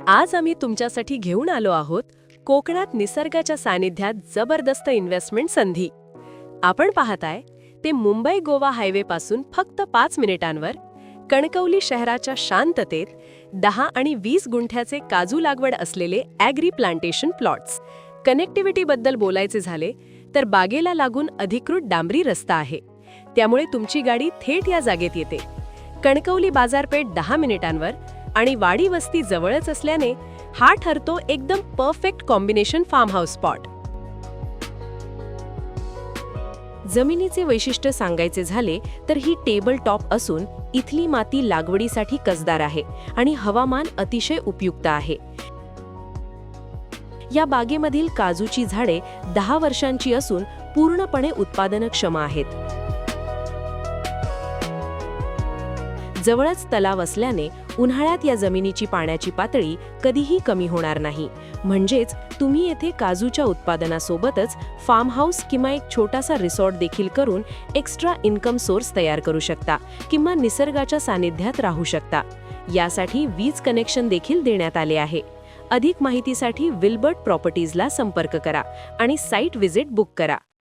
आज आम्ही तुमच्यासाठी घेऊन आलो आहोत कोकणात निसर्गाच्या सानिध्यात जबरदस्त इन्व्हेस्टमेंट संधी. आपण पाहताय ते मुंबई गोवा हायवे पासून फक्त 5 मिनिटांवर कणकवली शहराच्या शांततेत 10 आणि 20 गुंठ्याचे काजू लागवड असलेले ॲग्री प्लांटेशन प्लॉट्स. कनेक्टिव्हिटीबद्दल बोलायचे झाले तर बागेला लागून अधिकृत डांबरी रस्ता आहे, त्यामुळे तुमची गाडी थेट या जागेत येते. कणकवली बाजारपेठ 10 मिनिटांवर आणि वाडी वस्ती जवळच असल्याने हा ठरतो एकदम perfect combination farm house spot. जमिनीचे वैशिष्ट्य सांगायचे झाले तर ही टेबल टॉप असून इथली माती लागवडीसाठी कसदार आहे आणि हवामान अतिशय उपयुक्त आहे. या बागेमधील काजूची झाडे 10 वर्षांची असून पूर्णपणे उत्पादनक्षम आहेत. जवळच तलाव असल्याने उन्हाळ्यात या जमिनीची पाण्याची पातळी कधीही कमी होणार नाही. म्हणजेच तुम्ही येथे काजूच्या उत्पादनासोबतच फार्म हाऊस किंवा एक छोटासा रिसॉर्ट देखील करून एक्स्ट्रा इन्कम सोर्स तयार करू शकता किंवा निसर्गाच्या सानिध्यात राहू शकता. यासाठी वीज कनेक्शन देखील देण्यात आले आहे. अधिक माहितीसाठी विल्बर्ट प्रॉपर्टीजला संपर्क करा आणि साईट व्हिजिट बुक करा.